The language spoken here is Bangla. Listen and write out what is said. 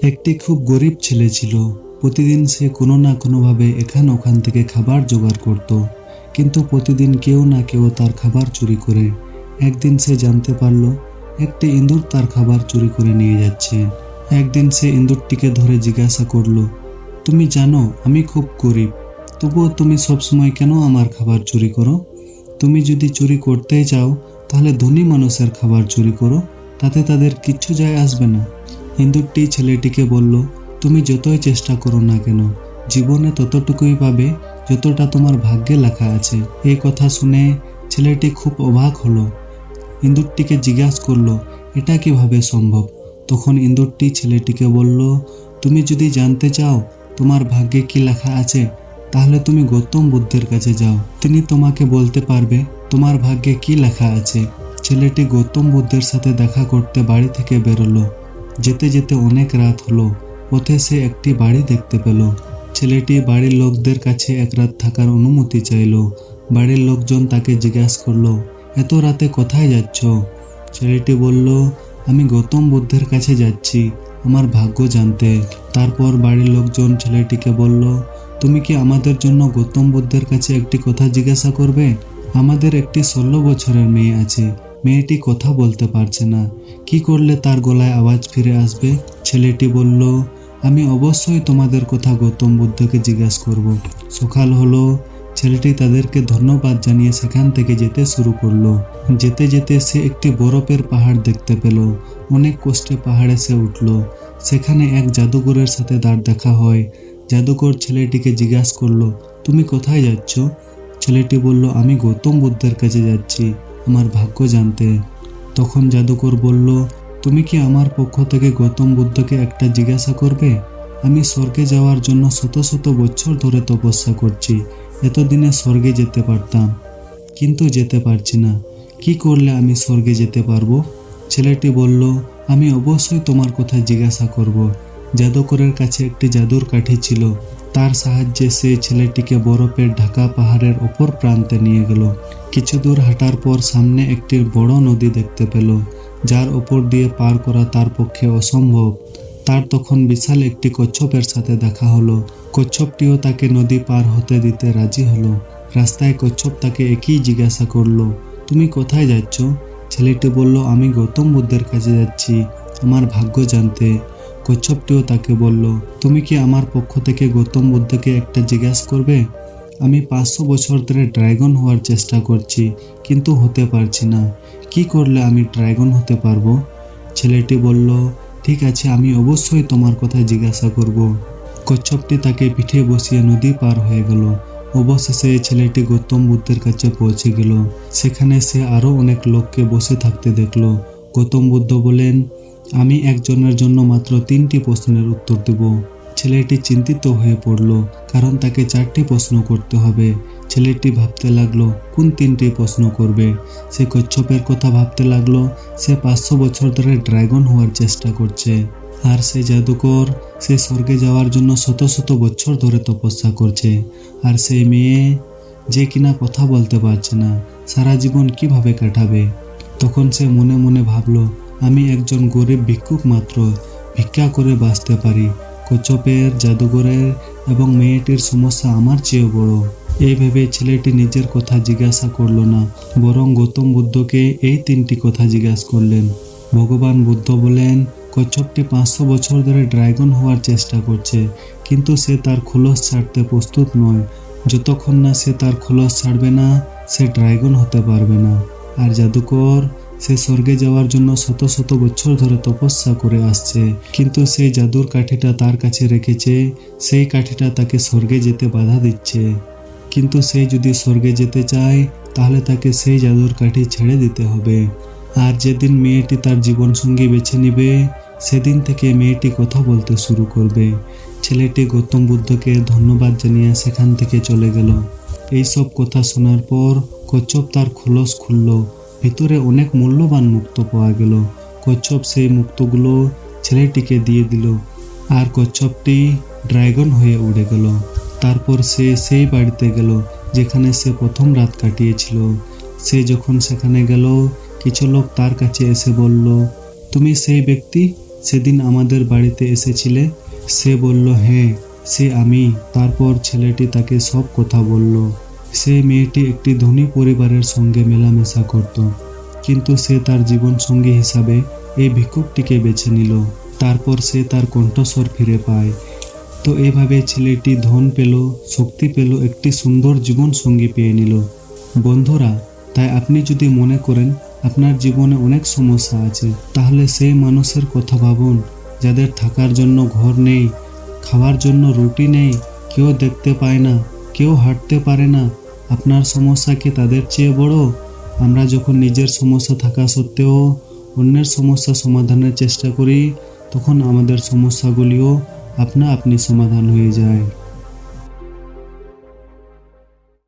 একটি খুব গরিব ছেলে ছিল। প্রতিদিন সে কোনো না কোনোভাবে এখান ওখান থেকে খাবার জোগাড় করত, কিন্তু প্রতিদিন কেউ না কেউ তার খাবার চুরি করে। একদিন সে জানতে পারল একটি ইঁদুর তার খাবার চুরি করে নিয়ে যাচ্ছে। একদিন সে ইঁদুরটিকে ধরে জিজ্ঞাসা করলো, তুমি জানো আমি খুব গরিব, তবুও তুমি সবসময় কেন আমার খাবার চুরি করো? তুমি যদি চুরি করতেই চাও তাহলে ধনী মানুষের খাবার চুরি করো, তাতে তাদের কিচ্ছু যায় আসবে না। ইঁদুরটি ছেলেটিকে বলল, তুমি যতই চেষ্টা করো না কেন, জীবনে ততটুকুই পাবে যতটা তোমার ভাগ্যে লেখা আছে। এই কথা শুনে ছেলেটি খুব অবাক হলো। ইঁদুরটিকে জিজ্ঞাসা করলো, এটা কিভাবে সম্ভব? তখন ইঁদুরটি ছেলেটিকে বলল, তুমি যদি জানতে চাও তোমার ভাগ্যে কি লেখা আছে, তাহলে তুমি গৌতম বুদ্ধের কাছে যাও, তিনি তোমাকে বলতে পারবে তোমার ভাগ্যে কি লেখা আছে। ছেলেটি গৌতম বুদ্ধের সাথে দেখা করতে বাড়ি থেকে বেরোলো। যেতে যেতে অনেক রাত হলো। পথে সে একটি বাড়ি দেখতে পেল। ছেলেটি বাড়ির লোকদের কাছে এক রাত থাকার অনুমতি চাইল। বাড়ির লোকজন তাকে জিজ্ঞাসা করলো, এত রাতে কোথায় যাচ্ছ? ছেলেটি বলল, আমি গৌতম বুদ্ধের কাছে যাচ্ছি আমার ভাগ্য জানতে। তারপর বাড়ির লোকজন ছেলেটিকে বলল, তুমি কি আমাদের জন্য গৌতম বুদ্ধের কাছে একটি কথা জিজ্ঞাসা করবে? আমাদের একটি 16 বছরের মেয়ে আছে, মেয়েটি কথা বলতে পারছে না, কি করলে তার গলায় আওয়াজ ফিরে আসবে? ছেলেটি বলল, আমি অবশ্যই তোমাদের কথা গৌতম বুদ্ধকে জিজ্ঞাসা করব। সকাল হলো। ছেলেটি তাদেরকে ধন্যবাদ জানিয়ে সেখান থেকে যেতে শুরু করলো। যেতে যেতে সে একটি বরফের পাহাড় দেখতে পেল। অনেক কষ্টে পাহাড়ে সে উঠল। সেখানে এক জাদুকরের সাথে তার দেখা হয়। জাদুকর ছেলেটিকে জিজ্ঞাসা করলো, তুমি কোথায় যাচ্ছ? ছেলেটি বলল, আমি গৌতম বুদ্ধের কাছে যাচ্ছি আমার ভাগ্য জানতে। তখন জাদুকর বলল, তুমি কি আমার পক্ষ থেকে গৌতম বুদ্ধকে একটা জিজ্ঞাসা করবে? আমি স্বর্গে যাওয়ার জন্য শত শত বছর ধরে তপস্যা করছি, এতদিনে স্বর্গে যেতে পারতাম, কিন্তু যেতে পারছি না। কি করলে আমি স্বর্গে যেতে পারবো? ছেলেটি বলল, আমি অবশ্যই তোমার কথা জিজ্ঞাসা করব। জাদুকরের কাছে একটি জাদুর কাঠি ছিল। তার সাহায্যে সেই ছেলেটিকে বরফের ঢাকা পাহাড়ের অপর প্রান্তে নিয়ে গেল। কিছু দূর হাঁটার পর সামনে একটি বড় নদী দেখতে পেল, যার ওপর দিয়ে পার করা তার পক্ষে অসম্ভব। তার তখন বিশাল একটি কচ্ছপের সাথে দেখা হলো। কচ্ছপটিও তাকে নদী পার হতে দিতে রাজি হলো। রাস্তায় কচ্ছপ তাকে একই জিজ্ঞাসা করলো, তুমি কোথায় যাচ্ছ? ছেলেটি বলল, আমি গৌতম বুদ্ধের কাছে যাচ্ছি আমার ভাগ্য জানতে। কচ্ছপটিও তাকে বলল, তুমি কি আমার পক্ষ থেকে গৌতম বুদ্ধকে একটা জিজ্ঞাসা করবে? আমি 500 বছর ধরে ড্রাগন হওয়ার চেষ্টা করছি, কিন্তু হতে পারছি না। কি করলে আমি ড্রাগন হতে পারবো? ছেলেটি বলল, ঠিক আছে, আমি অবশ্যই তোমার কথা জিজ্ঞাসা করব। কচ্ছপটি তাকে পিঠে বসিয়ে নদী পার হয়ে গেল। অবশেষে ছেলেটি গৌতম বুদ্ধের কাছে পৌঁছে গেল। সেখানে সে আরও অনেক লোককে বসে থাকতে দেখল। গৌতম বুদ্ধ বলেন, আমি একজনের জন্য মাত্র 3টি প্রশ্নের উত্তর দেব। ছেলেটি চিন্তিত হয়ে পড়ল, কারণ তাকে 4টি প্রশ্ন করতে হবে। ছেলেটি ভাবতে লাগলো কোন 3টি প্রশ্ন করবে। সে কচ্ছপের কথা ভাবতে লাগলো, সে 500 বছর ধরে ড্রাগন হওয়ার চেষ্টা করছে। আর সে জাদুকর, সে স্বর্গে যাওয়ার জন্য শত শত বছর ধরে তপস্যা করছে। আর সেই মেয়ে, যে কিনা কথা বলতে পারছে না, সারা জীবন কিভাবে কাটাবে? তখন সে মনে মনে ভাবলো, আমি একজন গরিব ভিক্ষুক মাত্র, ভিক্ষা করে বাঁচতে পারি। কচ্ছপের, জাদুঘরের এবং মেয়েটির সমস্যা আমার চেয়েও বড়। এই ভেবে ছেলেটি নিজের কথা জিজ্ঞাসা করল না, বরং গৌতম বুদ্ধকে এই 3টি কথা জিজ্ঞাসা করলেন। ভগবান বুদ্ধ বলেন, কচ্ছপটি 500 বছর ধরে ড্রাগন হওয়ার চেষ্টা করছে, কিন্তু সে তার খোলস ছাড়তে প্রস্তুত নয়। যতক্ষণ না সে তার খোলস ছাড়বে না, সে ড্রাগন হতে পারবে না। আর জাদুকর, সে স্বর্গে যাওয়ার জন্য শত শত বছর ধরে তপস্যা করে আসছে, কিন্তু সেই জাদুর কাঠিটা তার কাছে রেখেছে। সেই কাঠিটা তাকে স্বর্গে যেতে বাধা দিচ্ছে। কিন্তু সে যদি স্বর্গে যেতে চায়, তাহলে তাকে সেই জাদুর কাঠি ছেড়ে দিতে হবে। আর যেদিন মেয়েটি তার জীবনসঙ্গী বেছে নিবে, সেদিন থেকে মেয়েটি কথা বলতে শুরু করবে। ছেলেটি গৌতম বুদ্ধকে ধন্যবাদ জানিয়ে সেখান থেকে চলে গেল। এইসব কথা শোনার পর কচ্ছপ তার খোলস খুলল। ভিতরে অনেক মূল্যবান মুক্তো পাওয়া গেল। কচ্ছপ সেই মুক্তোগুলো ছেলেটিকে দিয়ে দিল, আর কচ্ছপটি ড্রাগন হয়ে উড়ে গেল। তারপর সে সেই বাড়িতে গেল যেখানে সে প্রথম রাত কাটিয়েছিল। সে যখন সেখানে গেল, কিছু লোক তার কাছে এসে বলল, তুমি সেই ব্যক্তি? সেদিন আমাদের বাড়িতে এসেছিলে? সে বলল, হ্যাঁ, সে আমি। তারপর ছেলেটি তাকে সব কথা বলল। সে মেয়েটি একটি ধনী পরিবারের সঙ্গে মেলামেশা করত, কিন্তু সে তার জীবনসঙ্গী হিসাবে এই ভিক্ষুকটিকে বেছে নিল। তারপর সে তার কণ্ঠস্বর ফিরে পায়। তো এভাবে ছেলেটি ধন পেল, শক্তি পেল, একটি সুন্দর জীবনসঙ্গী পেয়ে নিল। বন্ধুরা, তাই আপনি যদি মনে করেন আপনার জীবনে অনেক সমস্যা আছে, তাহলে সেই মানুষের কথা ভাবুন যাদের থাকার জন্য ঘর নেই, খাওয়ার জন্য রুটি নেই, কেউ দেখতে পায় না, কেউ হাঁটতে পারে না। আপনার সমস্যা কি তাদের চেয়ে বড়? আমরা যখন নিজের সমস্যা থাকা সত্ত্বেও অন্যের সমস্যা সমাধানের চেষ্টা করি, তখন আমাদের সমস্যাগুলিও আপনা আপনি সমাধান হয়ে যায়।